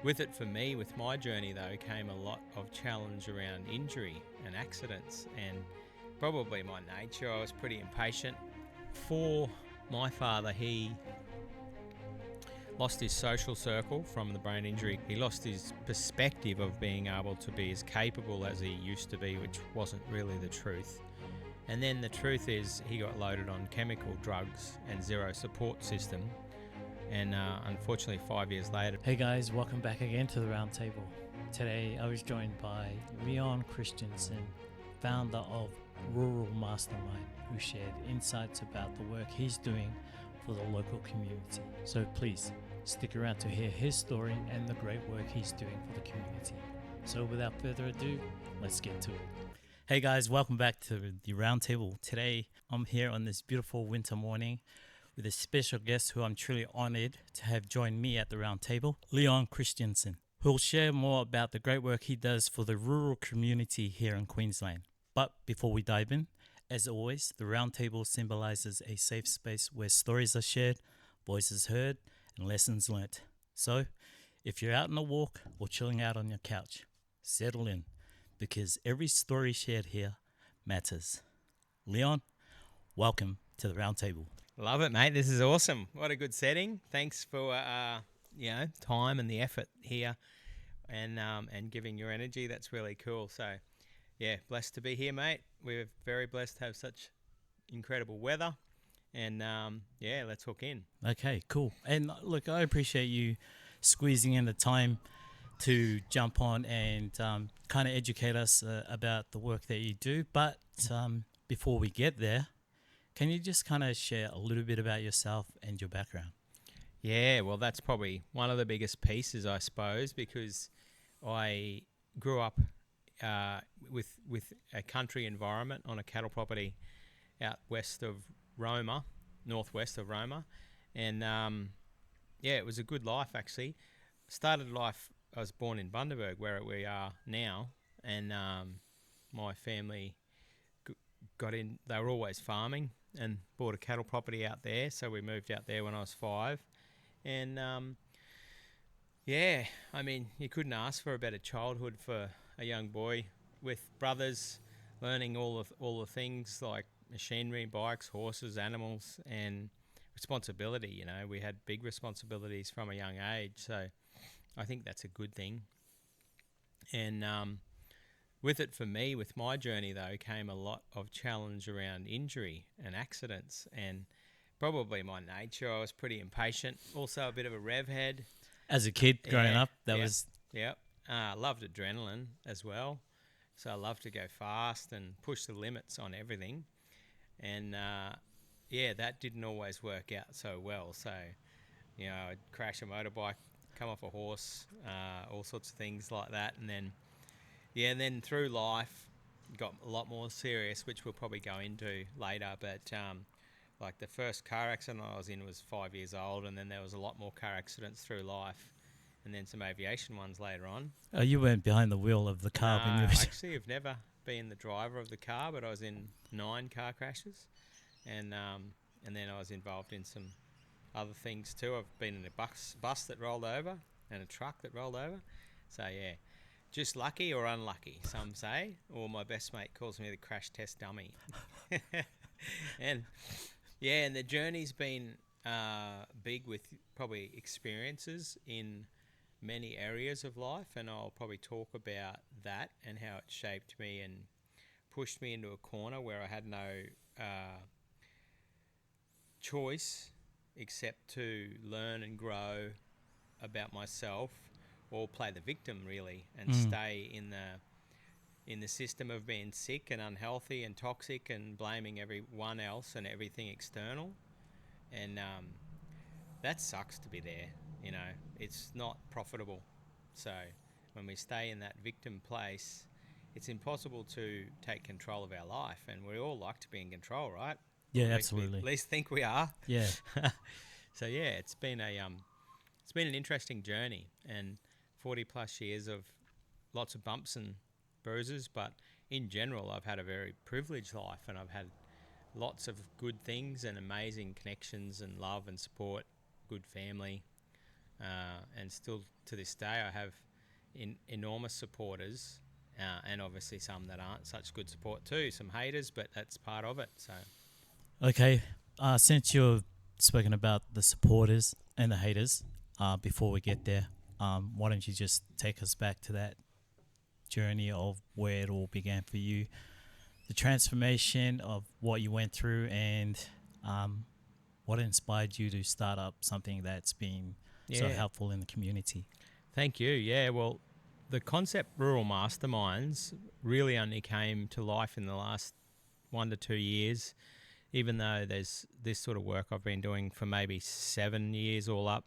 With it for me, with my journey though, came a lot of challenge around injury and accidents, and probably my nature. I was pretty impatient. For my father, he lost his social circle from the brain injury. He lost his perspective of being able to be as capable as he used to be, which wasn't really the truth. And then the truth is he got loaded on chemical drugs and zero support system. And unfortunately, 5 years later. Hey guys, welcome back again to the Round Table. Today I was joined by Leon Christiansen, founder of Rural Mastermind, who shared insights about the work he's doing for the local community. So please stick around to hear his story and the great work he's doing for the community. So without further ado, let's get to it. Hey guys, welcome back to the Round Table. Today I'm here on this beautiful winter morning with a special guest who I'm truly honored to have join me at the Round Table, Leon Christiansen, who will share more about the great work he does for the rural community here in Queensland. But before we dive in, as always, the Round Table symbolizes a safe space where stories are shared, voices heard, and lessons learnt. So, if you're out on a walk or chilling out on your couch, settle in, because every story shared here matters. Leon, welcome to the Round Table. Love it, mate. This is awesome. What a good setting. Thanks for time and the effort here, and giving your energy. That's really cool. So, yeah, blessed to be here, mate. We're very blessed to have such incredible weather, and let's hook in. Okay, cool. And look, I appreciate you squeezing in the time to jump on and kind of educate us about the work that you do. But before we get there, can you just kind of share a little bit about yourself and your background? Yeah, well, that's probably one of the biggest pieces, I suppose, because I grew up with a country environment on a cattle property out west of Roma, northwest of Roma, and it was a good life actually. Started life, I was born in Bundaberg, where we are now, and my family got in. They were always farming and bought a cattle property out there, so we moved out there when I was 5, and you couldn't ask for a better childhood for a young boy, with brothers, learning all the things like machinery, bikes, horses, animals, and responsibility. You know, we had big responsibilities from a young age, so I think that's a good thing. And with it for me, with my journey though, came a lot of challenge around injury and accidents, and probably my nature. I was pretty impatient, also a bit of a rev head. As a kid growing up, loved adrenaline as well. So I loved to go fast and push the limits on everything. And that didn't always work out so well. So, I'd crash a motorbike, come off a horse, all sorts of things like that. And then through life, got a lot more serious, which we'll probably go into later. But like the first car accident I was in was 5 years old, and then there was a lot more car accidents through life, and then some aviation ones later on. Oh, you weren't behind the wheel of the car when you were... Actually, I've never been the driver of the car, but I was in 9 car crashes, and then I was involved in some other things too. I've been in a bus that rolled over and a truck that rolled over. So yeah, just lucky or unlucky, some say, or my best mate calls me the crash test dummy. And the journey's been big, with probably experiences in many areas of life, and I'll probably talk about that and how it shaped me and pushed me into a corner where I had no choice except to learn and grow about myself, or play the victim really, and stay in the system of being sick and unhealthy and toxic and blaming everyone else and everything external. And that sucks to be there. It's not profitable. So when we stay in that victim place, it's impossible to take control of our life, and we all like to be in control, right? Yeah, absolutely. At least think we are. Yeah. So it's been an interesting journey, and 40 plus years of lots of bumps and bruises, but in general I've had a very privileged life, and I've had lots of good things and amazing connections and love and support, good family, and still to this day I have enormous supporters, and obviously some that aren't such good support too, some haters, but that's part of it. So Okay, since you've spoken about the supporters and the haters, before we get there, why don't you just take us back to that journey of where it all began for you, the transformation of what you went through, and what inspired you to start up something that's been so helpful in the community? Thank you. Yeah, well, the concept Rural Masterminds really only came to life in the last 1 to 2 years, even though there's this sort of work I've been doing for maybe 7 years all up.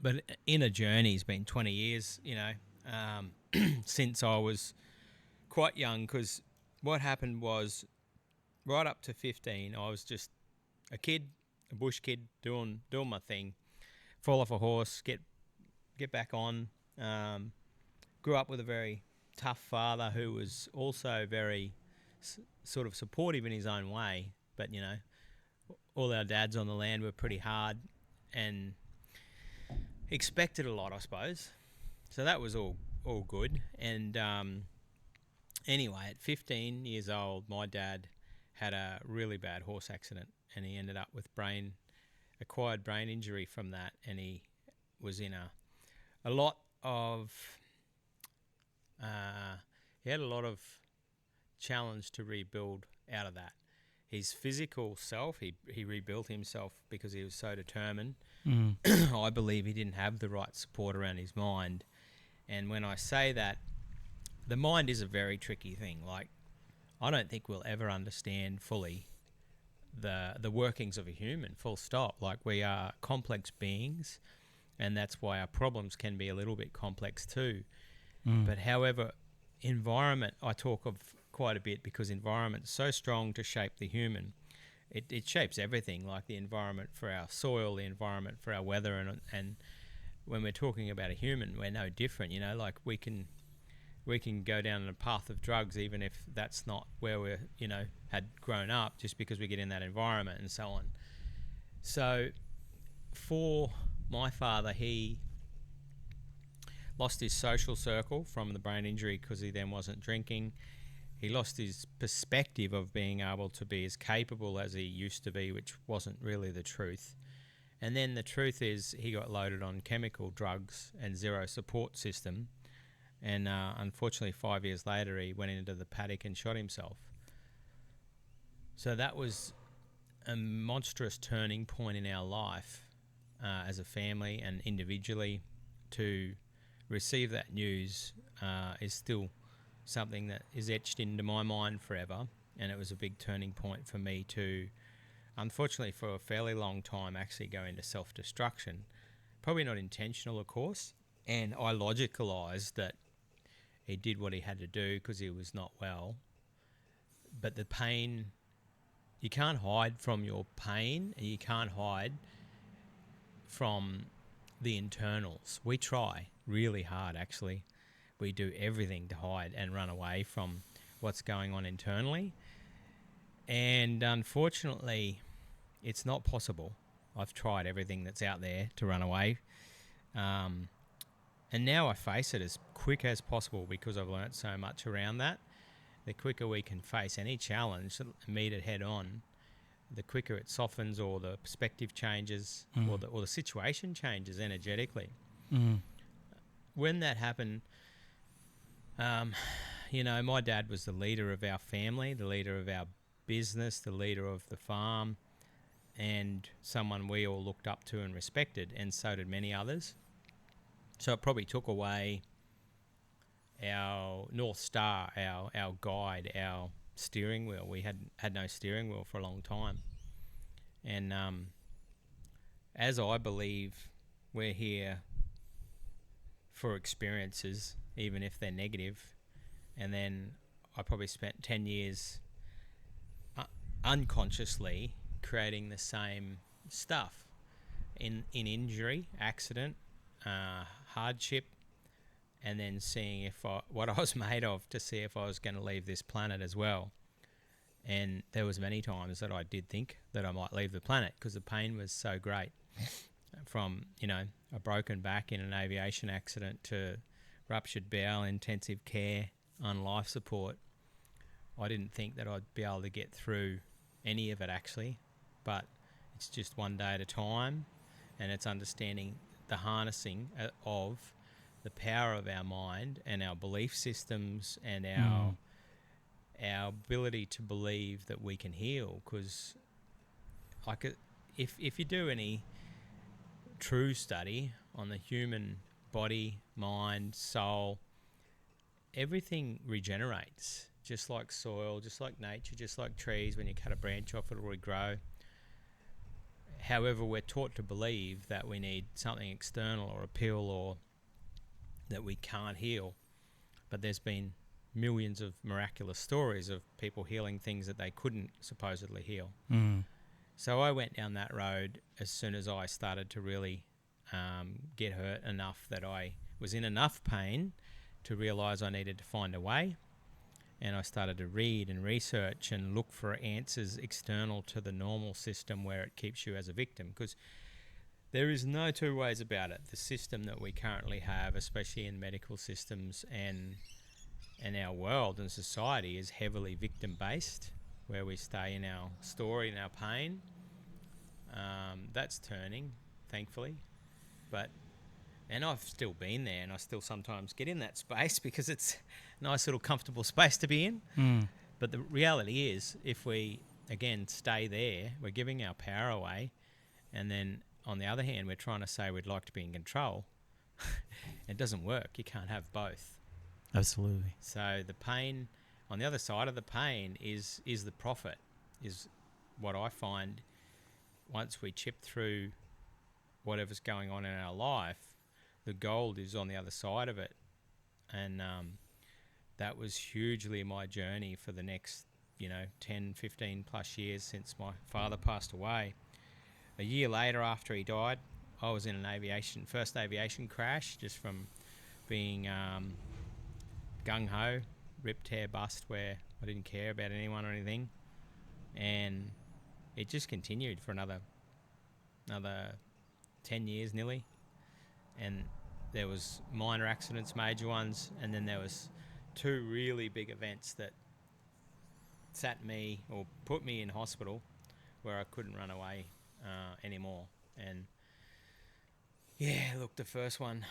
But in a journey, it's been 20 years, since I was quite young, because what happened was right up to 15, I was just a kid, a bush kid doing my thing, fall off a horse, get back on. Grew up with a very tough father who was also very sort of supportive in his own way, but all our dads on the land were pretty hard and expected a lot, I suppose. So that was all good. And anyway, at 15 years old, my dad had a really bad horse accident, and he ended up with acquired brain injury from that, and he was in a lot of he had a lot of challenge to rebuild out of that. His physical self, he rebuilt himself because he was so determined. I believe he didn't have the right support around his mind. And when I say that, the mind is a very tricky thing. Like, I don't think we'll ever understand fully the workings of a human, full stop. Like, we are complex beings, and that's why our problems can be a little bit complex too. But however, environment I talk of quite a bit, because environment's so strong to shape the human. It shapes everything, like the environment for our soil, the environment for our weather, and when we're talking about a human, we're no different. Like we can go down a path of drugs even if that's not where we're had grown up, just because we get in that environment and so on. So for my father, he lost his social circle from the brain injury because he then wasn't drinking. He lost his perspective of being able to be as capable as he used to be, which wasn't really the truth. And then the truth is he got loaded on chemical drugs and zero support system. And unfortunately, 5 years later, he went into the paddock and shot himself. So that was a monstrous turning point in our life as a family and individually. To receive that news is still something that is etched into my mind forever, and it was a big turning point for me to, unfortunately for a fairly long time, actually go into self-destruction. Probably not intentional, of course, and I logicalised that he did what he had to do because he was not well. But the pain, you can't hide from your pain, and you can't hide from the internals. We try really hard, actually. We do everything to hide and run away from what's going on internally. And unfortunately, it's not possible. I've tried everything that's out there to run away. And now I face it as quick as possible because I've learnt so much around that. The quicker we can face any challenge, meet it head on, the quicker it softens, or the perspective changes, or the situation changes energetically. When that happened, my dad was the leader of our family, the leader of our business, the leader of the farm, and someone we all looked up to and respected, and so did many others. So it probably took away our North Star, our guide, our steering wheel. We had no steering wheel for a long time. And as I believe we're here for experiences, even if they're negative, and then I probably spent 10 years unconsciously creating the same stuff in injury, accident, hardship, and then seeing what I was made of, to see if I was going to leave this planet as well. And there was many times that I did think that I might leave the planet because the pain was so great. from, you know, a broken back in an aviation accident to ruptured bowel, intensive care, on life support. I didn't think that I'd be able to get through any of it actually, but it's just one day at a time, and it's understanding the harnessing of the power of our mind and our belief systems and our ability to believe that we can heal. Because like if you do any true study on the human body, mind, soul, everything regenerates, just like soil, just like nature, just like trees. When you cut a branch off, it'll regrow. However, we're taught to believe that we need something external or a pill, or that we can't heal. But there's been millions of miraculous stories of people healing things that they couldn't supposedly heal. So I went down that road as soon as I started to really get hurt enough that I was in enough pain to realise I needed to find a way. And I started to read and research and look for answers external to the normal system where it keeps you as a victim. Because there is no two ways about it. The system that we currently have, especially in medical systems and our world and society, is heavily victim-based, where we stay in our story and our pain. That's turning, thankfully. And I've still been there, and I still sometimes get in that space because it's a nice little comfortable space to be in. But the reality is, if we, again, stay there, we're giving our power away. And then, on the other hand, we're trying to say we'd like to be in control. It doesn't work. You can't have both. Absolutely. So the pain, on the other side of the pain is the profit, is what I find. Once we chip through whatever's going on in our life, the gold is on the other side of it. And that was hugely my journey for the next, 10, 15 plus years since my father passed away. A year later, after he died, I was in an first aviation crash, just from being gung-ho, rip, tear, bust, where I didn't care about anyone or anything. And it just continued for another 10 years nearly. And there was minor accidents, major ones, and then there was two really big events that sat me or put me in hospital where I couldn't run away anymore. And yeah, look, the first one,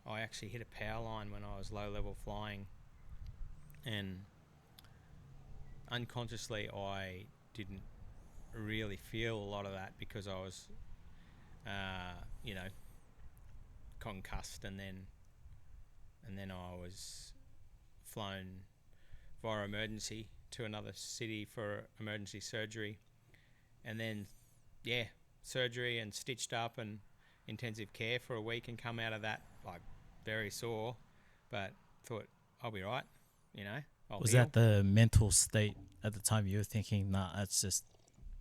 I actually hit a power line when I was low level flying, and unconsciously I didn't really feel a lot of that because I was concussed, and then I was flown via emergency to another city for emergency surgery, and then surgery and stitched up and intensive care for a week, and come out of that like very sore, but thought I'll be right, I'll Was heal. that the mental state at the time? You were thinking, nah, let's just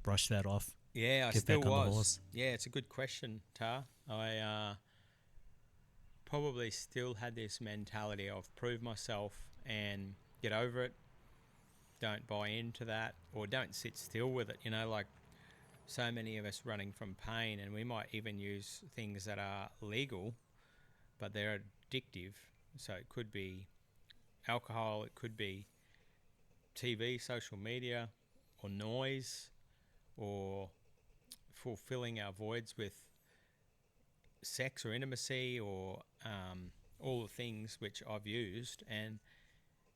brush that off? Yeah, I Get still back on the was. horse? Yeah, it's a good question, Tar. I probably still had this mentality of prove myself and get over it. Don't buy into that, or don't sit still with it. Like so many of us running from pain, and we might even use things that are legal, but they're addictive. So it could be alcohol, it could be TV, social media, or noise, or fulfilling our voids with sex or intimacy, or all the things which I've used, and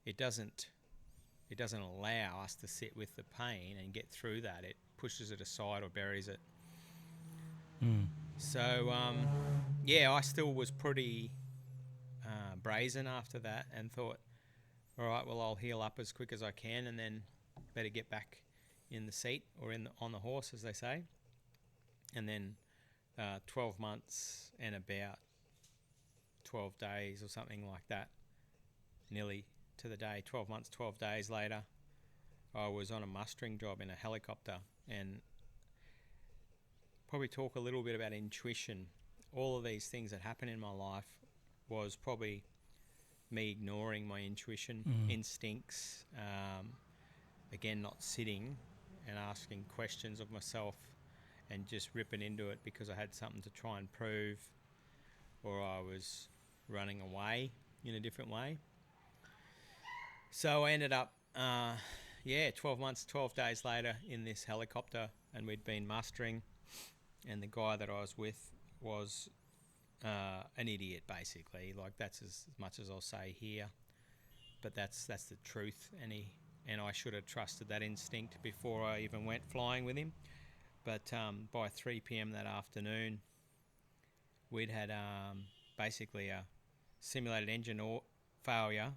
it doesn't allow us to sit with the pain and get through that. It pushes it aside or buries it. So I still was pretty brazen after that, and thought, all right, well, I'll heal up as quick as I can, and then better get back in the seat, or on the horse, as they say. And then 12 months and about 12 days or something like that, nearly to the day, 12 months, 12 days later, I was on a mustering job in a helicopter. And probably talk a little bit about intuition. All of these things that happen in my life was probably me ignoring my intuition, instincts, again, not sitting and asking questions of myself, and just ripping into it because I had something to try and prove, or I was running away in a different way. So I ended up, 12 months, 12 days later in this helicopter, and we'd been mustering, and the guy that I was with was an idiot, basically. Like, that's as much as I'll say here, but that's the truth. And I should have trusted that instinct before I even went flying with him. But by 3 p.m. that afternoon, we'd had basically a simulated engine failure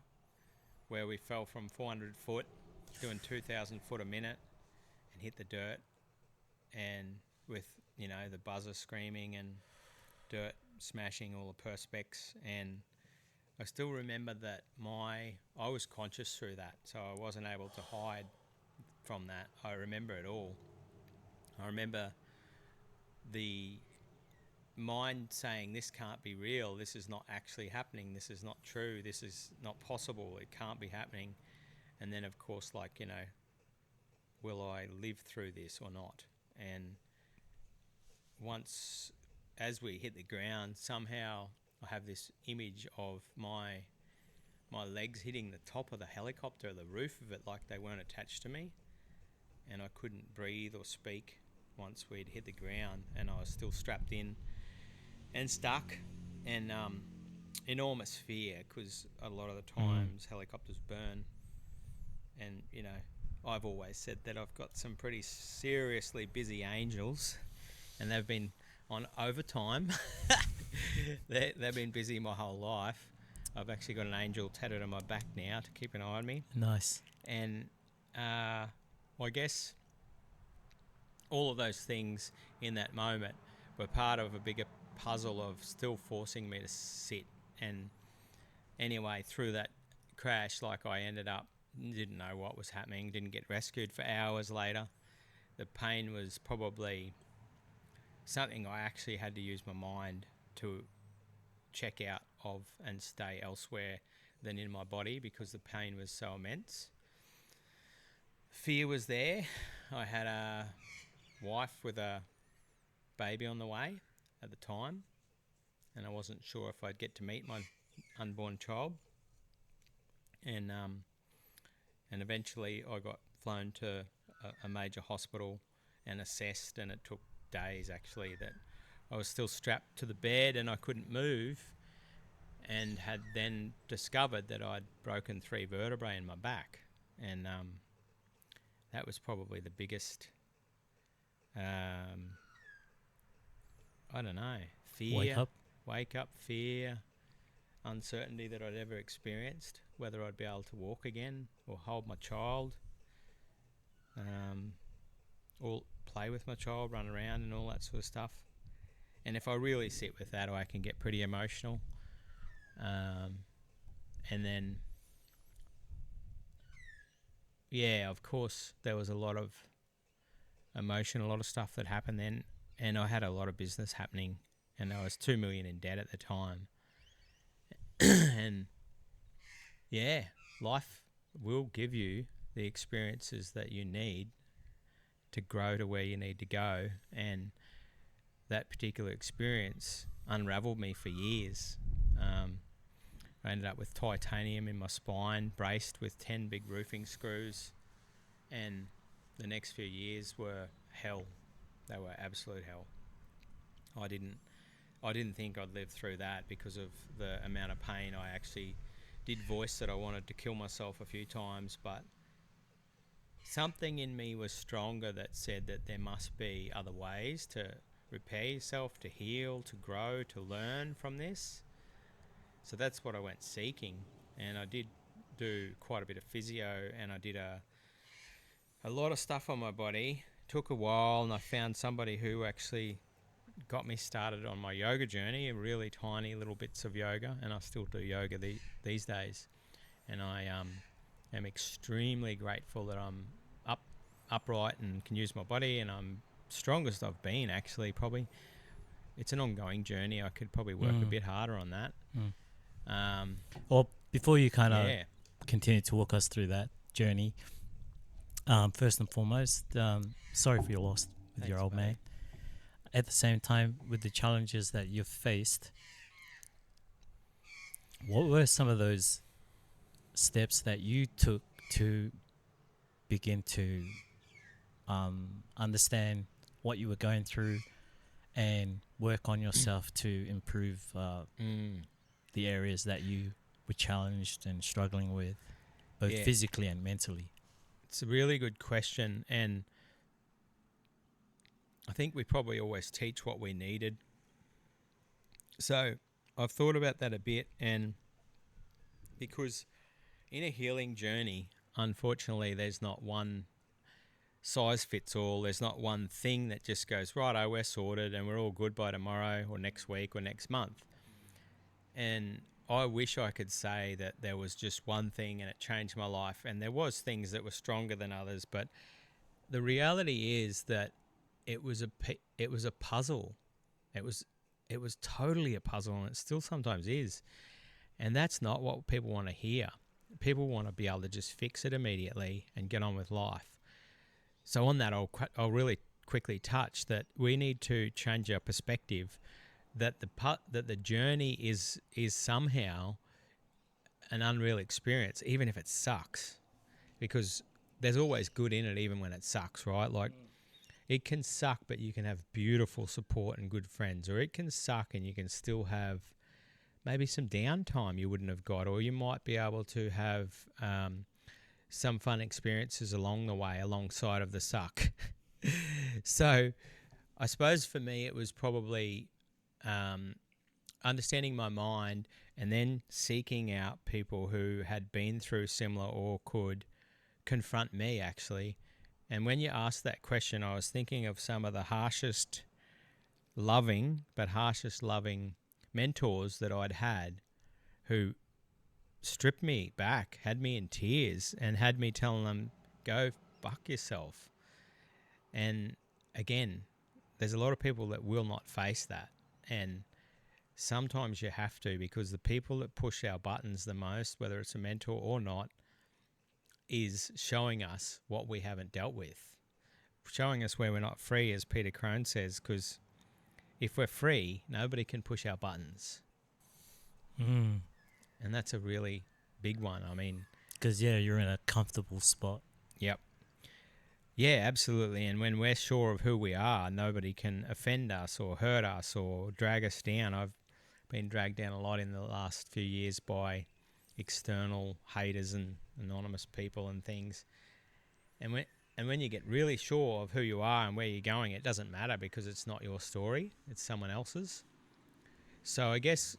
where we fell from 400 foot doing 2,000 foot a minute and hit the dirt, and with, you know, the buzzer screaming and dirt smashing all the perspex. And I still remember that I was conscious through that, so I wasn't able to hide from that. I remember it all. I remember the mind saying, this can't be real, this is not actually happening, this is not true, this is not possible, it can't be happening. And then, of course, like, you know, will I live through this or not? And once, as we hit the ground, somehow I have this image of my legs hitting the top of the helicopter, the roof of it, like they weren't attached to me, and I couldn't breathe or speak once we'd hit the ground, and I was still strapped in and stuck, and enormous fear, because a lot of the times helicopters burn. And, you know, I've always said that I've got some pretty seriously busy angels, and they've been on overtime. They've been busy my whole life. I've actually got an angel tattooed on my back now to keep an eye on me. Nice. And I guess all of those things in that moment were part of a bigger puzzle of still forcing me to sit. And anyway, through that crash, like, I ended up, didn't know what was happening, didn't get rescued for hours later. The pain was probably something I actually had to use my mind to check out of and stay elsewhere than in my body, because the pain was so immense. Fear was there. I had a wife with a baby on the way at the time, and I wasn't sure if I'd get to meet my unborn child. And eventually I got flown to a major hospital and assessed, and it took days actually that I was still strapped to the bed and I couldn't move, and had then discovered that I'd broken 3 vertebrae in my back. And that was probably the biggest, I don't know, fear. Wake up, fear, uncertainty that I'd ever experienced, whether I'd be able to walk again or hold my child, or play with my child, run around and all that sort of stuff. And if I really sit with that, I can get pretty emotional. And then, yeah, of course, there was a lot of emotion, a lot of stuff that happened then, and I had a lot of business happening, and I was 2 million in debt at the time. And yeah, life will give you the experiences that you need to grow to where you need to go. And that particular experience unraveled me for years. I ended up with titanium in my spine, braced with 10 big roofing screws, and the next few years were hell. They were absolute hell. I didn't think I'd live through that because of the amount of pain. I actually did voice that I wanted to kill myself a few times, but something in me was stronger that said that there must be other ways to repair yourself, to heal, to grow, to learn from this. So that's what I went seeking, and I did do quite a bit of physio, and I did a lot of stuff on my body. It took a while, and I found somebody who actually got me started on my yoga journey, really tiny little bits of yoga, and I still do yoga these days. And I am extremely grateful that I'm upright and can use my body, and I'm strongest I've been, actually. Probably it's an ongoing journey. I could probably work a bit harder on that. Well, before you kind of continue to walk us through that journey, first and foremost, sorry for your loss with your old mate. at the same time, with the challenges that you've faced, what were some of those steps that you took to begin to understand what you were going through and work on yourself to improve the areas that you were challenged and struggling with, both Yeah. physically and mentally? It's a really good question, and I think we probably always teach what we needed. So I've thought about that a bit, and because in a healing journey, unfortunately, there's not one size fits all. There's not one thing that just goes, righto, we're sorted and we're all good by tomorrow or next week or next month. And I wish I could say that there was just one thing and it changed my life, and there was things that were stronger than others, but the reality is that it was a puzzle. It was totally a puzzle, and it still sometimes is. And that's not what people want to hear. People want to be able to just fix it immediately and get on with life. So on that, I'll really quickly touch that we need to change our perspective, that the journey is somehow an unreal experience, even if it sucks, because there's always good in it, even when it sucks, right? Like, it can suck, but you can have beautiful support and good friends, or it can suck and you can still have maybe some downtime you wouldn't have got, or you might be able to have some fun experiences along the way, alongside of the suck. So I suppose for me, it was probably understanding my mind and then seeking out people who had been through similar or could confront me, actually. And when you asked that question, I was thinking of some of the harshest loving mentors that I'd had, who stripped me back, had me in tears, and had me telling them, go fuck yourself. And again, there's a lot of people that will not face that. And sometimes you have to, because the people that push our buttons the most, whether it's a mentor or not, is showing us what we haven't dealt with, showing us where we're not free, as Peter Crone says, because if we're free, nobody can push our buttons. And that's a really big one. I mean, because you're in a comfortable spot. Yep. Yeah, absolutely. And when we're sure of who we are, nobody can offend us or hurt us or drag us down. I've been dragged down a lot in the last few years by external haters and anonymous people and things. And when you get really sure of who you are and where you're going, it doesn't matter, because it's not your story, it's someone else's. So I guess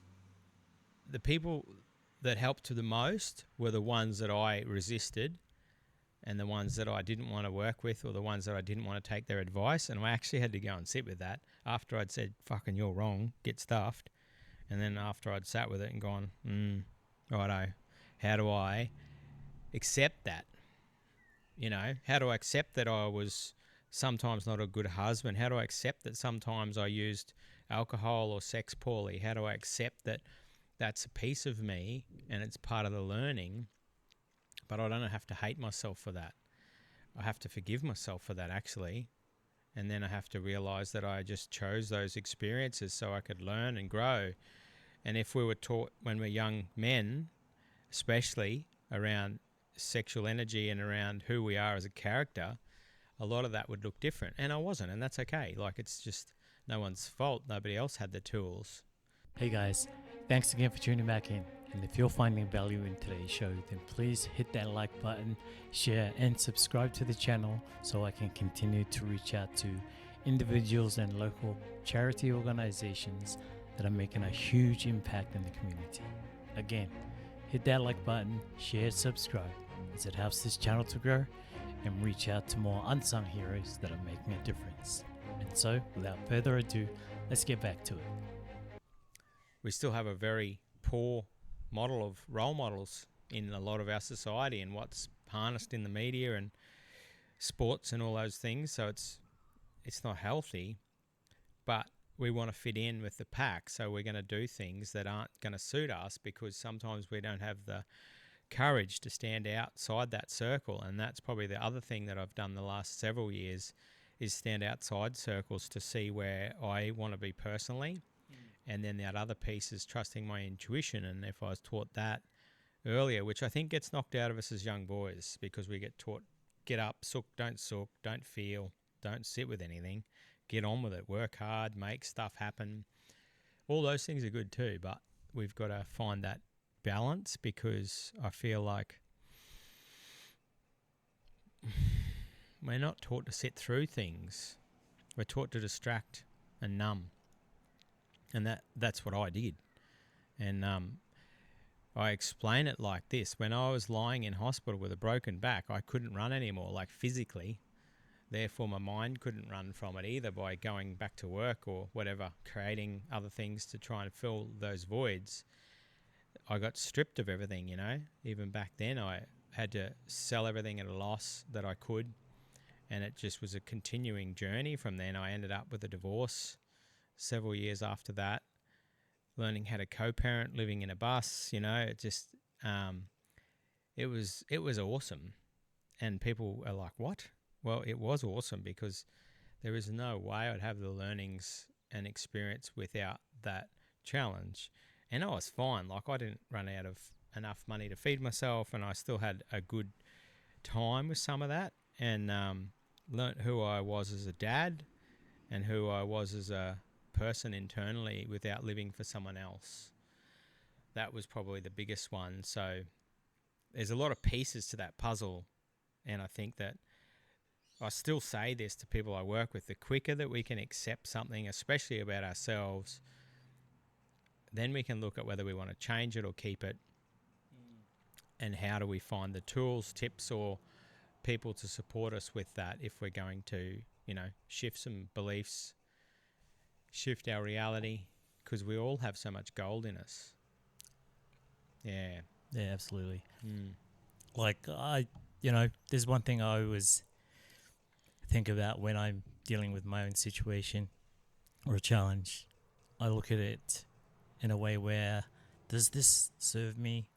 the people that helped the most were the ones that I resisted, and the ones that I didn't want to work with, or the ones that I didn't want to take their advice. And I actually had to go and sit with that after I'd said, fucking, you're wrong, get stuffed. And then after I'd sat with it and gone, righto, how do I accept that? You know, how do I accept that I was sometimes not a good husband? How do I accept that sometimes I used alcohol or sex poorly? How do I accept that that's a piece of me and it's part of the learning, but I don't have to hate myself for that? I have to forgive myself for that, actually. And then I have to realize that I just chose those experiences so I could learn and grow. And if we were taught when we're young men, especially around sexual energy and around who we are as a character, a lot of that would look different. And I wasn't, and that's okay. Like, it's just no one's fault. Nobody else had the tools. Hey guys, thanks again for tuning back in. And if you're finding value in today's show, then please hit that like button, share, and subscribe to the channel so I can continue to reach out to individuals and local charity organizations that are making a huge impact in the community. Again, hit that like button, share, subscribe, as it helps this channel to grow and reach out to more unsung heroes that are making a difference. And so, without further ado, let's get back to it. We still have a very poor model of role models in a lot of our society, and what's harnessed in the media and sports and all those things. So it's not healthy, but we want to fit in with the pack. So we're going to do things that aren't going to suit us, because sometimes we don't have the courage to stand outside that circle. And that's probably the other thing that I've done the last several years, is stand outside circles to see where I want to be personally. And then that other piece is trusting my intuition. And if I was taught that earlier, which I think gets knocked out of us as young boys, because we get taught, get up, sook, don't feel, don't sit with anything, get on with it, work hard, make stuff happen. All those things are good too, but we've got to find that balance, because I feel like we're not taught to sit through things. We're taught to distract and numb. And that's what I did. And I explain it like this. When I was lying in hospital with a broken back, I couldn't run anymore, like physically. Therefore, my mind couldn't run from it either by going back to work or whatever, creating other things to try and fill those voids. I got stripped of everything, you know. Even back then, I had to sell everything at a loss that I could. And it just was a continuing journey from then. I ended up with a divorce several years after that, learning how to co-parent, living in a bus, you know. It just, it was awesome. And people are like, what? Well, it was awesome, because there is no way I'd have the learnings and experience without that challenge. And I was fine. Like, I didn't run out of enough money to feed myself, and I still had a good time with some of that, and learnt who I was as a dad and who I was as a person internally without living for someone else. That was probably the biggest one. So there's a lot of pieces to that puzzle, and I think that I still say this to people I work with: the quicker that we can accept something, especially about ourselves, then we can look at whether we want to change it or keep it. And how do we find the tools, tips, or people to support us with that if we're going to, you know, shift some beliefs, shift our reality, because we all have so much gold in us. Yeah. Yeah, absolutely. Like, there's one thing I always think about when I'm dealing with my own situation or a challenge. I look at it in a way where, does this serve me,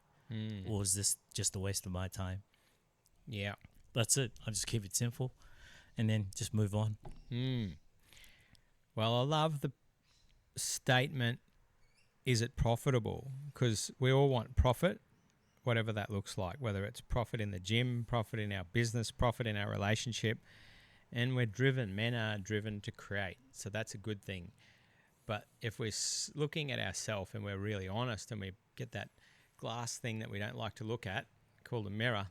or is this just a waste of my time? Yeah. That's it. I just keep it simple and then just move on. Well, I love the statement, is it profitable? Because we all want profit, whatever that looks like, whether it's profit in the gym, profit in our business, profit in our relationship. And we're driven, men are driven to create. So that's a good thing. But if we're looking at ourselves and we're really honest, and we get that glass thing that we don't like to look at called a mirror,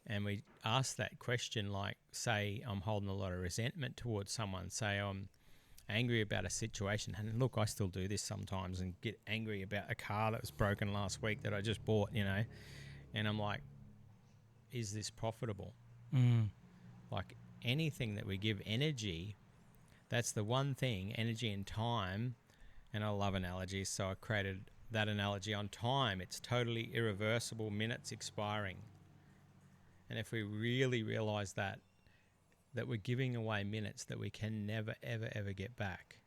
and we ask that question, like, say I'm holding a lot of resentment towards someone, say I'm angry about a situation, and look, I still do this sometimes, and get angry about a car that was broken last week that I just bought, you know, and I'm like, is this profitable? Like, anything that we give energy, that's the one thing, energy and time. And I love analogies, so I created that analogy on time. It's totally irreversible, minutes expiring. And if we really realize that we're giving away minutes that we can never, ever, ever get back.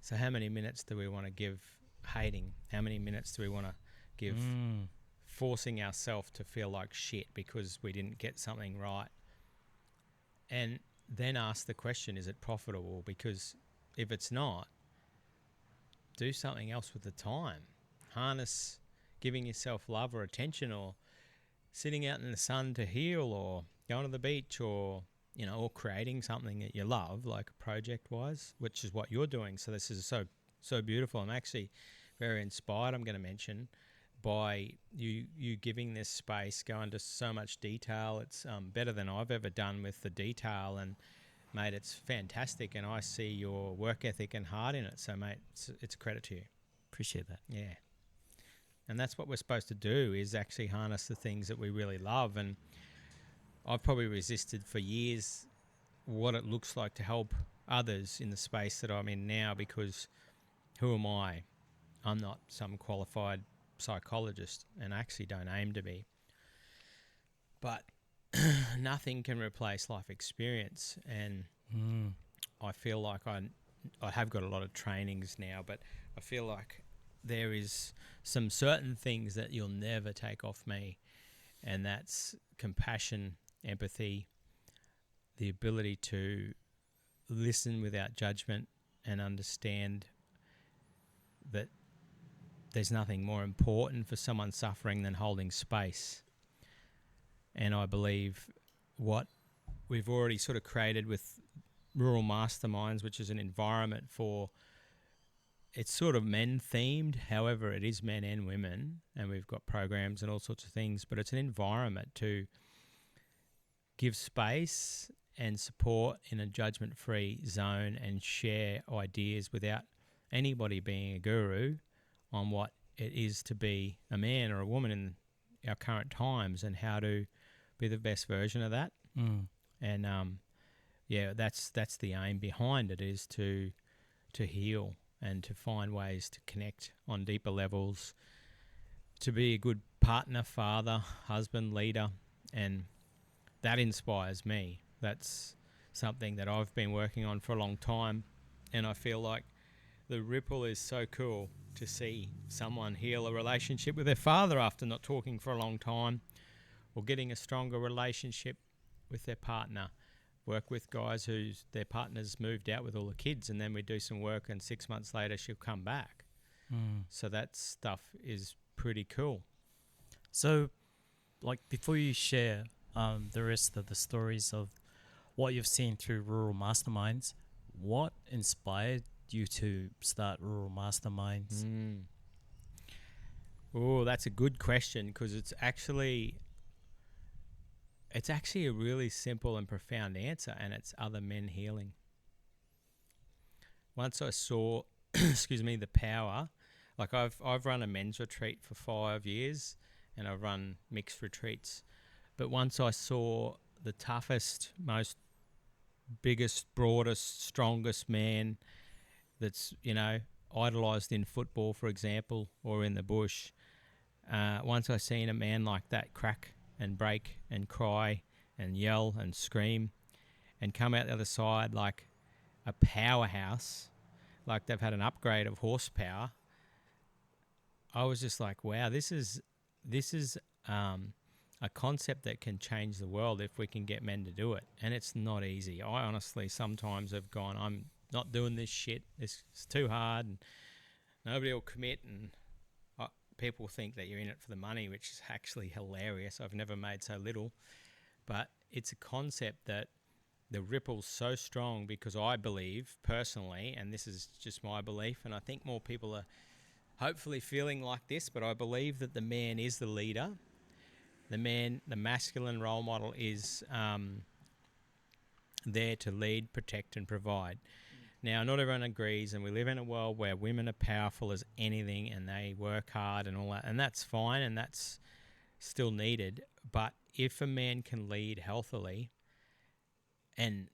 So how many minutes do we want to give hating? How many minutes do we want to give forcing ourselves to feel like shit because we didn't get something right? And then ask the question, is it profitable? Because if it's not, do something else with the time. Harness giving yourself love or attention, or sitting out in the sun to heal, or going to the beach, or, you know, or creating something that you love, like project-wise, which is what you're doing. So this is so beautiful. I'm actually very inspired, I'm going to mention, by you giving this space, go into so much detail. It's better than I've ever done with the detail, and mate, it's fantastic, and I see your work ethic and heart in it. So mate, it's a credit to you. Appreciate that. Yeah. And that's what we're supposed to do, is actually harness the things that we really love. And I've probably resisted for years what it looks like to help others in the space that I'm in now, because who am I? I'm not some qualified psychologist, and I actually don't aim to be. But nothing can replace life experience, and I feel like I have got a lot of trainings now, but I feel like there is some certain things that you'll never take off me, and that's compassion, empathy, the ability to listen without judgment and understand that there's nothing more important for someone suffering than holding space. And I believe what we've already sort of created with Rural Masterminds, which is an environment for, it's sort of men themed, however it is men and women, and we've got programs and all sorts of things, but it's an environment to give space and support in a judgment-free zone and share ideas without anybody being a guru on what it is to be a man or a woman in our current times and how to be the best version of that. And that's the aim behind it, is to heal and to find ways to connect on deeper levels, to be a good partner, father, husband, leader, and that inspires me. That's something that I've been working on for a long time, and I feel like the ripple is so cool to see someone heal a relationship with their father after not talking for a long time, or getting a stronger relationship with their partner. Work with guys whose their partners moved out with all the kids, and then we do some work, and 6 months later she'll come back. So that stuff is pretty cool. So, like, before you share the rest of the stories of what you've seen through Rural Masterminds, what inspired you to start Rural Masterminds? Oh, that's a good question, because it's actually a really simple and profound answer, and it's other men healing. Once I saw, the power, like I've run a men's retreat for 5 years, and I've run mixed retreats. But once I saw the toughest, most biggest, broadest, strongest man that's, idolised in football, for example, or in the bush, once I seen a man like that crack and break and cry and yell and scream and come out the other side like a powerhouse, like they've had an upgrade of horsepower, I was just like, wow, this is a concept that can change the world if we can get men to do it. And it's not easy. I honestly sometimes have gone, I'm not doing this shit. It's too hard, and nobody will commit, and people think that you're in it for the money, which is actually hilarious. I've never made so little. But it's a concept that the ripple's so strong, because I believe personally, and this is just my belief, and I think more people are hopefully feeling like this, but I believe that the man is the leader. The man, the masculine role model, is there to lead, protect, and provide. Now, not everyone agrees, and we live in a world where women are powerful as anything, and they work hard and all that, and that's fine, and that's still needed. But if a man can lead healthily, and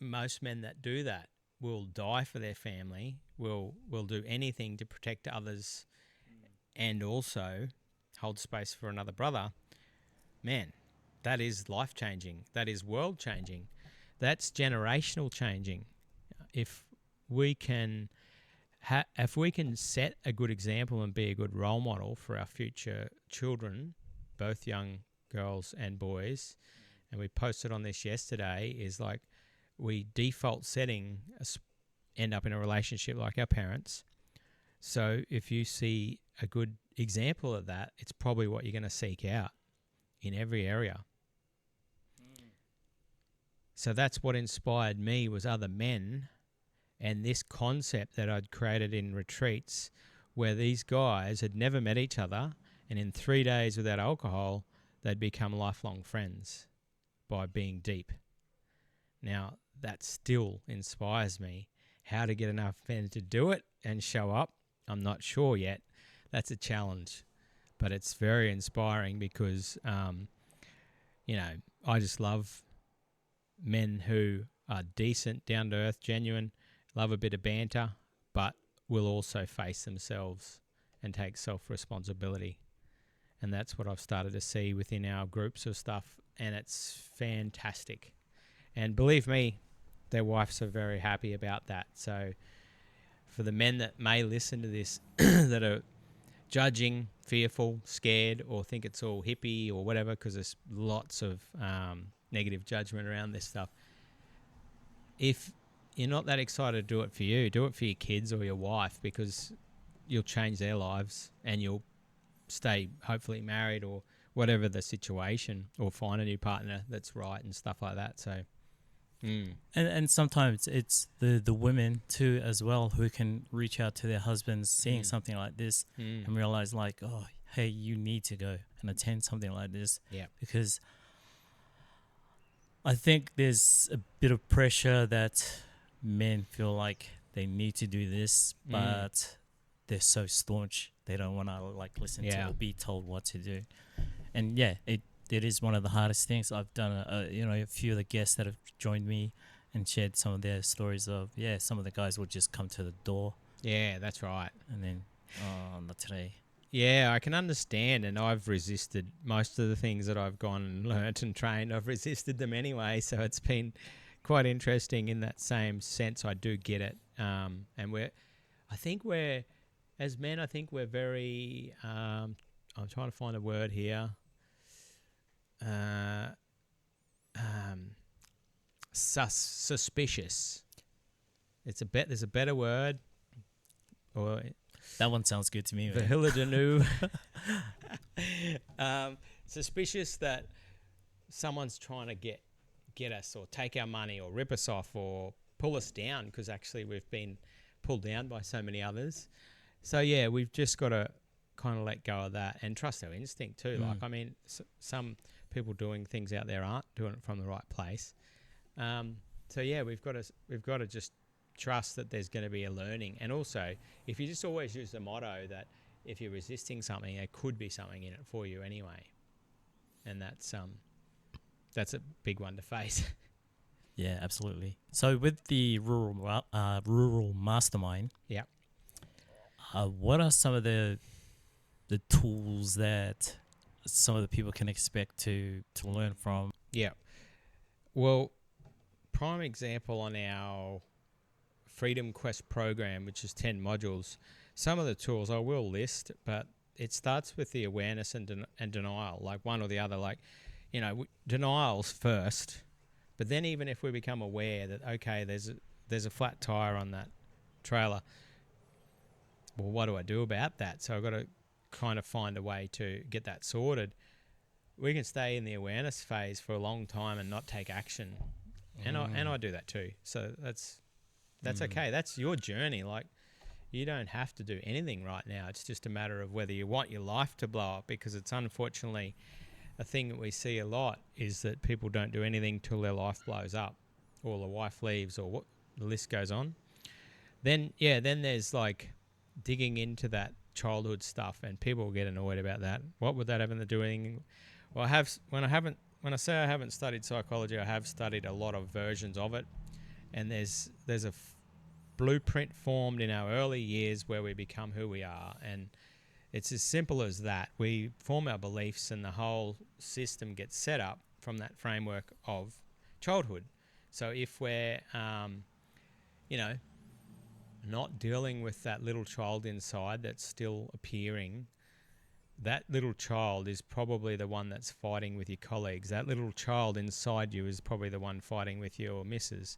most men that do that will die for their family, will do anything to protect others, and also hold space for another brother, man, that is life-changing. That is world-changing. That's generational changing. If we can set a good example and be a good role model for our future children, both young girls and boys, and we posted on this yesterday, is like we default setting end up in a relationship like our parents. So if you see a good example of that, it's probably what you're going to seek out in every area. So that's what inspired me, was other men, and this concept that I'd created in retreats, where these guys had never met each other, and in 3 days without alcohol, they'd become lifelong friends by being deep. Now, that still inspires me. How to get enough men to do it and show up, I'm not sure yet. That's a challenge. But it's very inspiring, because, I just love men who are decent, down to earth, genuine, love a bit of banter, but will also face themselves and take self-responsibility. And that's what I've started to see within our groups of stuff, and it's fantastic. And believe me, their wives are very happy about that. So for the men that may listen to this that are judging, fearful, scared, or think it's all hippie or whatever, because there's lots of negative judgment around this stuff, if you're not that excited to do it for you. Do it for your kids or your wife, because you'll change their lives and you'll stay hopefully married or whatever the situation, or find a new partner that's right and stuff like that. So And sometimes it's the women too as well who can reach out to their husbands seeing something like this and realize like, oh, hey, you need to go and attend something like this. Yeah. Because I think there's a bit of pressure that men feel like they need to do this, but they're so staunch they don't want to like listen to or be told what to do. And yeah, it is one of the hardest things. I've done a few of the guests that have joined me and shared some of their stories of some of the guys will just come to the door. Yeah, that's right. And then not today. Yeah, I can understand, and I've resisted most of the things that I've gone and learnt and trained. I've resisted them anyway, so it's been quite interesting in that same sense. I do get it, and as men, I think we're very. I'm trying to find a word here. Suspicious. There's a better word, or. That one sounds good to me. Vahilidanu. Suspicious that someone's trying to get us or take our money or rip us off or pull us down, because actually we've been pulled down by so many others. So yeah, we've just got to kind of let go of that and trust our instinct too. Like, I mean, some people doing things out there aren't doing it from the right place. So yeah, we've got to just trust that there's going to be a learning. And also, if you just always use the motto that if you're resisting something, there could be something in it for you anyway. And that's a big one to face. Yeah, absolutely. So with the Rural Mastermind, yeah, what are some of the tools that some of the people can expect to learn from? Yeah. Well, prime example on our Freedom Quest program, which is 10 modules, some of the tools I will list, but it starts with the awareness and denial, like one or the other. Like, denial's first, but then even if we become aware that, okay, there's a flat tire on that trailer, well, what do I do about that? So I've got to kind of find a way to get that sorted. We can stay in the awareness phase for a long time and not take action, and I do that too. So that's okay. That's your journey. Like, you don't have to do anything right now. It's just a matter of whether you want your life to blow up, because it's unfortunately a thing that we see a lot is that people don't do anything till their life blows up or the wife leaves or what the list goes on. Then there's like digging into that childhood stuff, and people get annoyed about that. What would that have to do with anything? Well, when I say I haven't studied psychology, I have studied a lot of versions of it. And there's a blueprint formed in our early years where we become who we are. And it's as simple as that. We form our beliefs, and the whole system gets set up from that framework of childhood. So if we're, not dealing with that little child inside that's still appearing, that little child is probably the one that's fighting with your colleagues. That little child inside you is probably the one fighting with your missus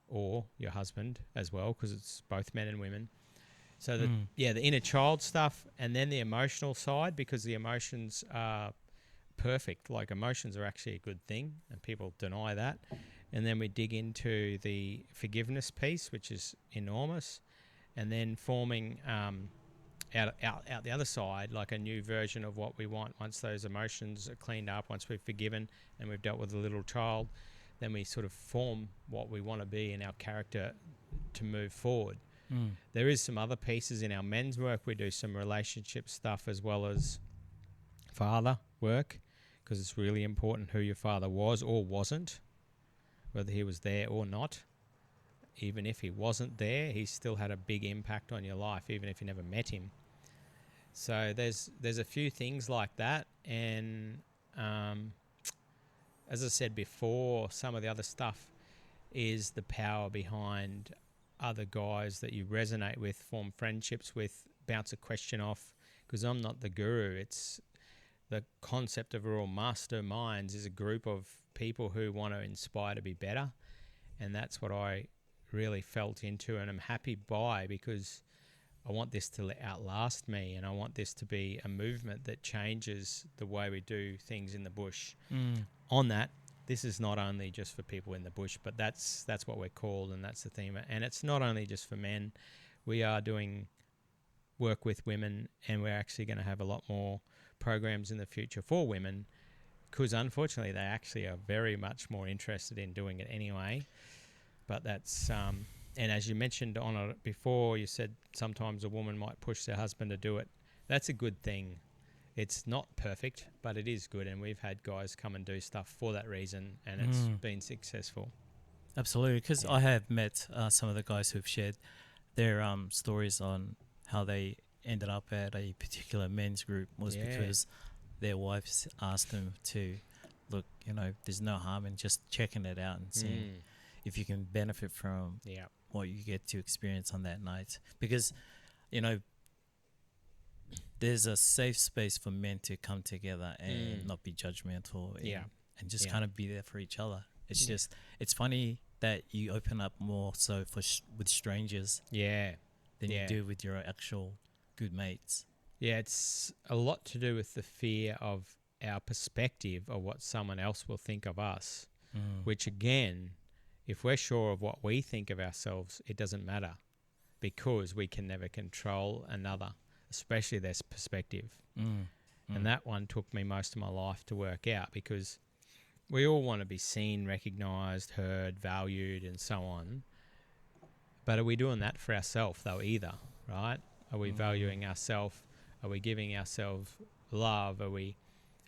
or your husband as well, because it's both men and women. So the inner child stuff, and then the emotional side, because the emotions are perfect. Like, emotions are actually a good thing, and people deny that. And then we dig into the forgiveness piece, which is enormous, and then forming out the other side, like a new version of what we want. Once those emotions are cleaned up, once we've forgiven and we've dealt with the little child, then we sort of form what we want to be in our character to move forward. There is some other pieces in our men's work. We do some relationship stuff as well as father work, because it's really important who your father was or wasn't, whether he was there or not. Even if he wasn't there, he still had a big impact on your life, even if you never met him. So there's a few things like that. And as I said before, some of the other stuff is the power behind other guys that you resonate with, form friendships with, bounce a question off, because I'm not the guru. It's the concept of Rural Masterminds is a group of people who want to inspire to be better, and that's what I really felt into and I'm happy by, because I want this to outlast me, and I want this to be a movement that changes the way we do things in the bush. On that, this is not only just for people in the bush, but that's what we're called, and that's the theme. And it's not only just for men. We are doing work with women, and we're actually going to have a lot more programs in the future for women, because unfortunately they actually are very much more interested in doing it anyway. But that's and as you mentioned on it before, you said sometimes a woman might push their husband to do it. That's a good thing. It's not perfect, but it is good, and we've had guys come and do stuff for that reason, and it's been successful. Absolutely, because I have met some of the guys who've shared their stories on how they ended up at a particular men's group was because their wives asked them to, look, there's no harm in just checking it out and seeing if you can benefit from what you get to experience on that night. Because, there's a safe space for men to come together and not be judgmental and just kind of be there for each other. It's just, it's funny that you open up more so with strangers than you do with your actual good mates. Yeah, it's a lot to do with the fear of our perspective of what someone else will think of us, which again, if we're sure of what we think of ourselves, it doesn't matter, because we can never control another, especially their perspective. And that one took me most of my life to work out, because we all want to be seen, recognised, heard, valued, and so on. But are we doing that for ourselves, though, either, right? Are we valuing ourselves? Are we giving ourselves love? Are we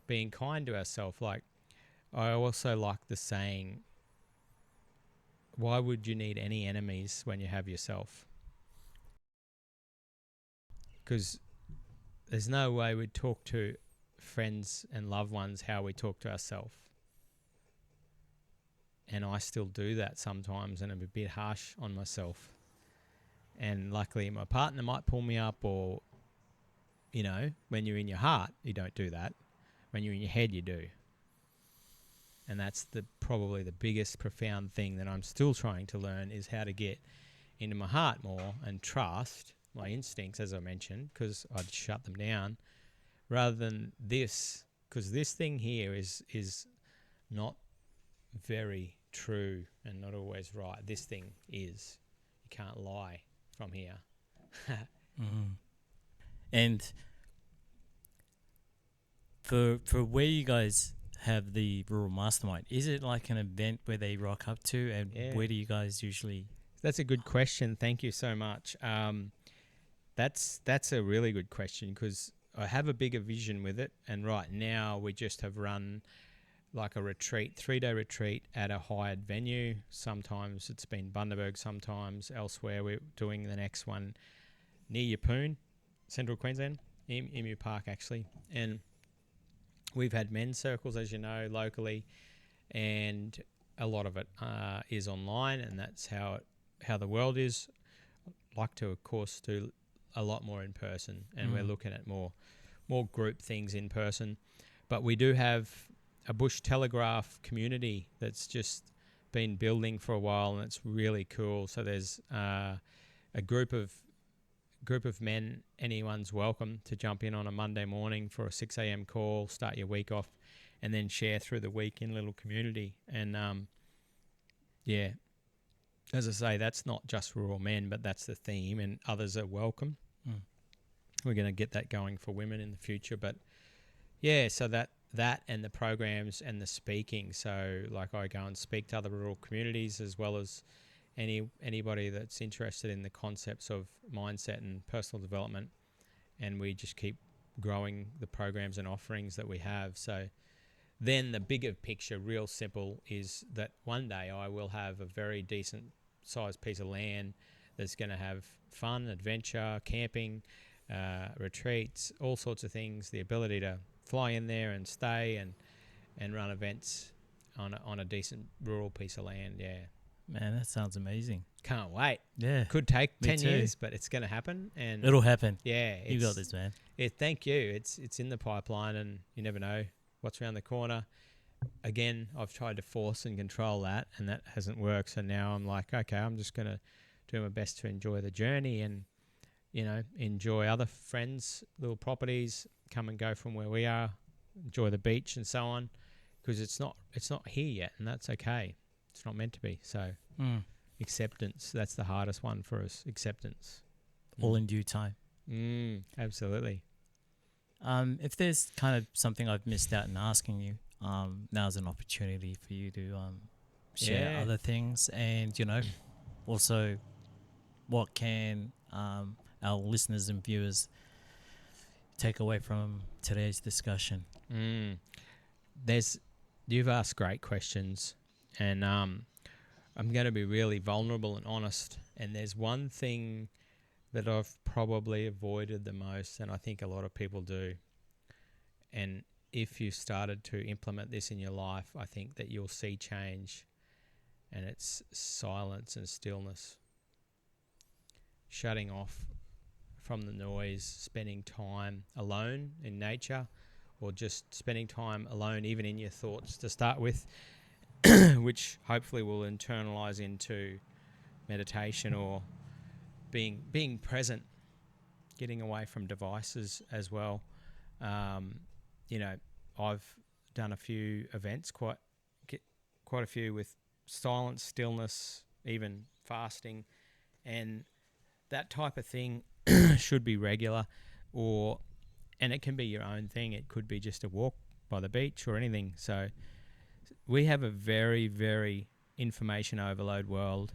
being kind to ourselves? Like, I also like the saying, why would you need any enemies when you have yourself? Because there's no way we'd talk to friends and loved ones how we talk to ourselves. And I still do that sometimes, and I'm a bit harsh on myself. And luckily my partner might pull me up, or, when you're in your heart, you don't do that. When you're in your head, you do. And that's probably the biggest profound thing that I'm still trying to learn, is how to get into my heart more and trust my instincts, as I mentioned, because I'd shut them down, rather than this, because this thing here is not very true and not always right. This thing is. You can't lie from here. And for where you guys have the Rural Mastermind, is it like an event where they rock up to, and where do you guys usually... That's a good question. Thank you so much. That's a really good question, because I have a bigger vision with it, and right now we just have run like a retreat, 3-day retreat at a hired venue. Sometimes it's been Bundaberg, sometimes elsewhere. We're doing the next one near Yeppoon, Central Queensland, Emu Park actually. And we've had men's circles, as you know, locally, and a lot of it is online, and that's how the world is. I'd like to, of course, do a lot more in person, and we're looking at more group things in person. But we do have a Bush Telegraph community that's just been building for a while, and it's really cool. So there's a group of men. Anyone's welcome to jump in on a Monday morning for a 6 a.m. call, start your week off, and then share through the week in a little community. And as I say, that's not just rural men, but that's the theme, and others are welcome. We're going to get that going for women in the future. But so that and the programs and the speaking. So like I go and speak to other rural communities, as well as anybody that's interested in the concepts of mindset and personal development, and we just keep growing the programs and offerings that we have. So then the bigger picture, real simple, is that one day I will have a very decent sized piece of land that's going to have fun, adventure, camping, retreats, all sorts of things, the ability to fly in there and stay and run events on a decent rural piece of land. Man, that sounds amazing. Can't wait. Could take Me 10 too. years, but it's going to happen, and It'll happen. You got this, man. Thank you. It's in the pipeline, and you never know what's around the corner. again, I've tried to force and control that, and that hasn't worked. So now I'm like, okay, I'm just going to do my best to enjoy the journey and, enjoy other friends' little properties, come and go from where we are, enjoy the beach and so on, because it's not here yet, and that's okay. It's not meant to be. So acceptance, that's the hardest one for us, acceptance. All in due time. Absolutely. If there's kind of something I've missed out in asking you, now's an opportunity for you to share other things, and also what can our listeners and viewers take away from today's discussion. You've asked great questions, and I'm going to be really vulnerable and honest, and there's one thing that I've probably avoided the most, and I think a lot of people do. And if you started to implement this in your life, I think that you'll see change, and it's silence and stillness. Shutting off from the noise, spending time alone in nature, or just spending time alone even in your thoughts to start with, which hopefully will internalize into meditation or being present, getting away from devices as well. I've done a few events, quite a few with silence, stillness, even fasting, and that type of thing should be regular, and it can be your own thing. It could be just a walk by the beach or anything. So we have a very, very information overload world,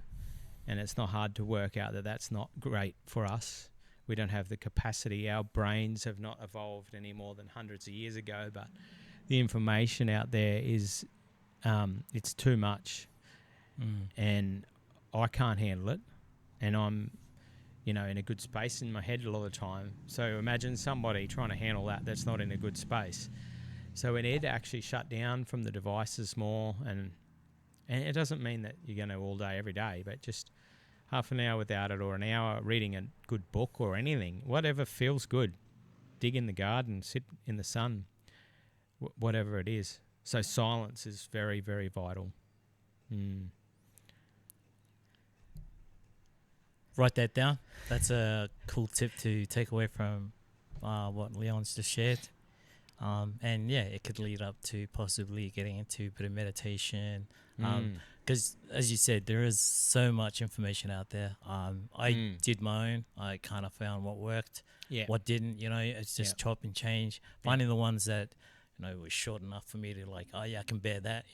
and it's not hard to work out that that's not great for us. We don't have the capacity. Our brains have not evolved any more than hundreds of years ago, but the information out there is, it's too much, and I can't handle it, and I'm, in a good space in my head a lot of the time. So imagine somebody trying to handle that's not in a good space. So we need to actually shut down from the devices more, and it doesn't mean that you're going to all day every day, but just half an hour without it, or an hour reading a good book or anything, whatever feels good. Dig in the garden, sit in the sun, whatever it is. So silence is very, very vital. Write that down. That's a cool tip to take away from what Leon's just shared. And yeah, it could lead up to possibly getting into a bit of meditation. Because as you said, there is so much information out there. I did my own. I kind of found what worked, what didn't. It's just chop and change. Finding the ones that were short enough for me to I can bear that.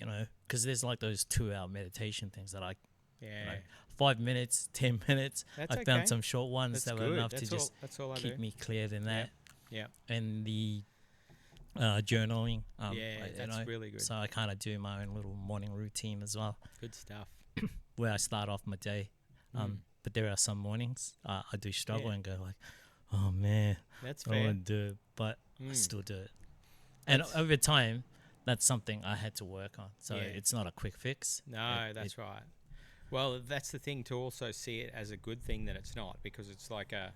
Because there's those 2-hour meditation things that 5 minutes, 10 minutes. I found some short ones that were enough to just keep me cleared in that. Yeah. And the journaling. That's really good. So I kind of do my own little morning routine as well. Good stuff. Where I start off my day. But there are some mornings I do struggle and go oh man, that's I fair. don't want to do it, but I still do it. And over time, that's something I had to work on. So it's not a quick fix. No, that's right. Well, that's the thing, to also see it as a good thing that it's not, because it's like a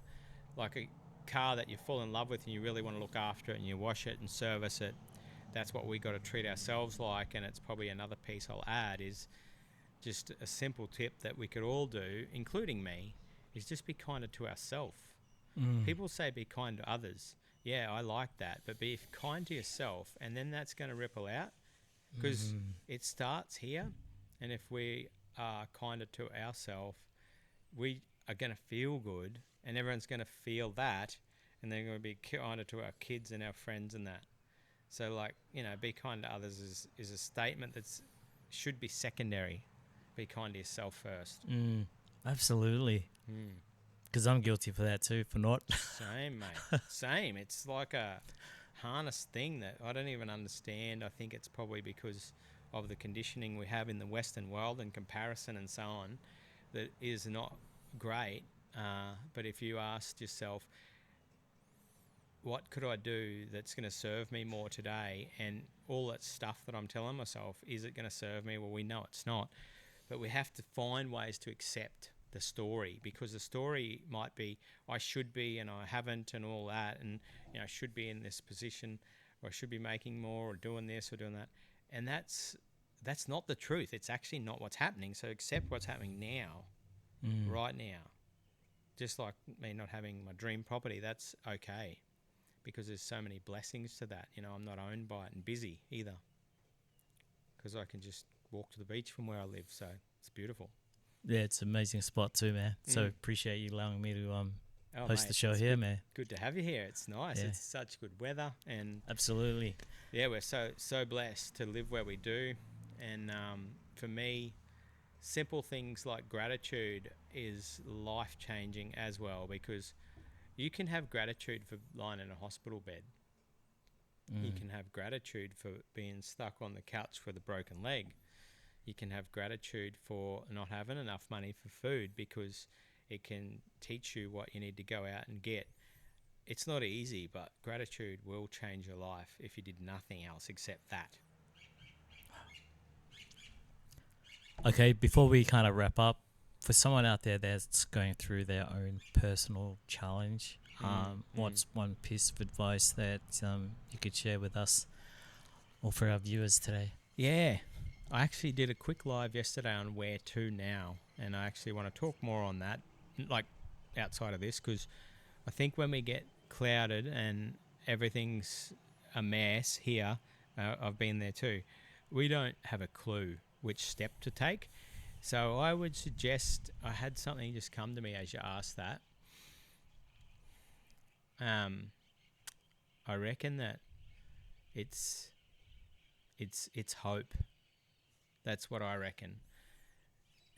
car that you fall in love with and you really want to look after it and you wash it and service it. That's what we got to treat ourselves like. And it's probably another piece I'll add is just a simple tip that we could all do, including me, is just be kinder to ourselves. People say be kind to others. Yeah, I like that, but be kind to yourself, and then that's going to ripple out, because it starts here. And if we are kinder to ourselves, we are going to feel good, and everyone's going to feel that, and they're going to be kinder to our kids and our friends and that. So be kind to others is a statement that's should be secondary. Be kind to yourself first. Absolutely. Because I'm guilty for that too, for not. Same, mate. Same. It's like a harness thing that I don't even understand. I think it's probably because of the conditioning we have in the Western world and comparison and so on that is not great. But if you asked yourself, what could I do that's going to serve me more today? And all that stuff that I'm telling myself, is it going to serve me? Well, we know it's not. But we have to find ways to accept the story, because the story might be, I should be and I haven't and all that, and I should be in this position, or I should be making more or doing this or doing that. And that's not the truth. It's actually not what's happening. So accept what's happening now, right now. Just like me not having my dream property, that's okay, because there's so many blessings to that. You know, I'm not owned by it and busy either, because I can just walk to the beach from where I live. So it's beautiful. Yeah, it's an amazing spot too, man. So appreciate you allowing me to host mate, the show here, man. Good to have you here. It's nice. Yeah. It's such good weather, and Absolutely. yeah, we're so blessed to live where we do. And for me, simple things like gratitude is life-changing as well, because you can have gratitude for lying in a hospital bed. You can have gratitude for being stuck on the couch with a broken leg. You can have gratitude for not having enough money for food, because it can teach you what you need to go out and get. It's not easy, but gratitude will change your life if you did nothing else except that. Okay, before we kind of wrap up, for someone out there that's going through their own personal challenge, what's one piece of advice that you could share with us or for our viewers today? Yeah, I actually did a quick live yesterday on where to now, and I actually want to talk more on that, like outside of this, because I think when we get clouded and everything's a mess here, I've been there too, we don't have a clue which step to take. So I would suggest, I had something just come to me as you asked that. I reckon that it's hope. That's what I reckon.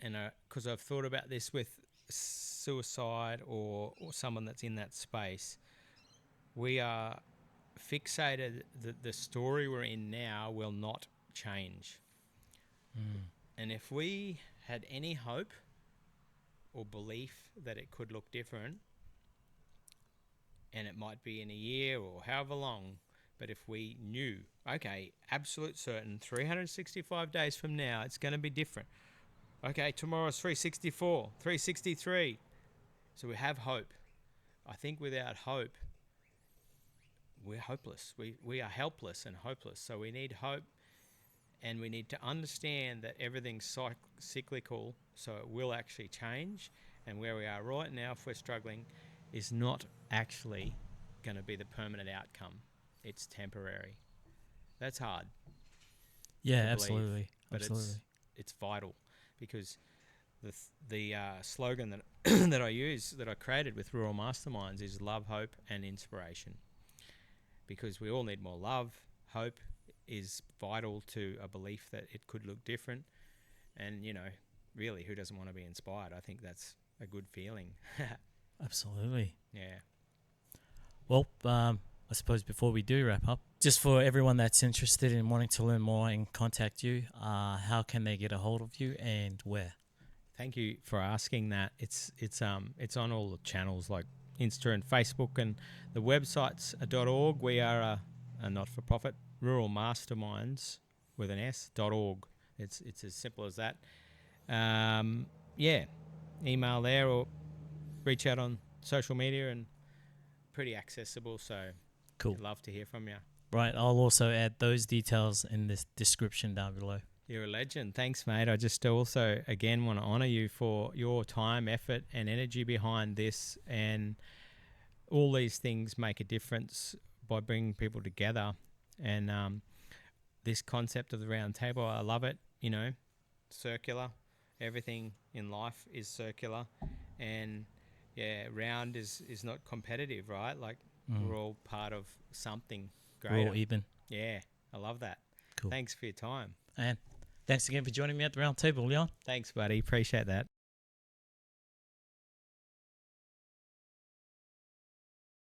And because I've thought about this with suicide or someone that's in that space, we are fixated that the story we're in now will not change. And if we had any hope or belief that it could look different, and it might be in a year or however long, but if we knew, okay, absolute certain, 365 days from now, it's going to be different. Okay, tomorrow's 364, 363. So we have hope. I think without hope, we're hopeless. We are helpless and hopeless. So we need hope. And we need to understand that everything's cyclical, so it will actually change. And where we are right now, if we're struggling, is not actually going to be the permanent outcome. It's temporary. That's hard. Yeah, absolutely. But absolutely. it's vital, because the slogan that that I created with Rural Masterminds is love, hope, and inspiration. Because we all need more love. Hope is vital to a belief that it could look different. And, you know, really, who doesn't want to be inspired? I think that's a good feeling. Absolutely. Yeah. Well, I suppose before we do wrap up, just for everyone that's interested in wanting to learn more and contact you, how can they get a hold of you and where? Thank you for asking that. It's on all the channels like Insta and Facebook, and the website's .org. We are a not-for-profit, Rural Masterminds with an S.org. It's as simple as that. Yeah, email there or reach out on social media, and pretty accessible. So Cool. I'd love to hear from you. Right, I'll also add those details in the description down below. You're a legend. Thanks, mate. I just also, again, want to honour you for your time, effort, and energy behind this. And all these things make a difference by bringing people together. And this concept of the round table, I love it. You know, circular. Everything in life is circular. And, yeah, round is not competitive, right? Like, we're all part of something greater. We're all even. Yeah, I love that. Cool. Thanks for your time. And thanks again for joining me at the round table, Leon. Thanks, buddy. Appreciate that.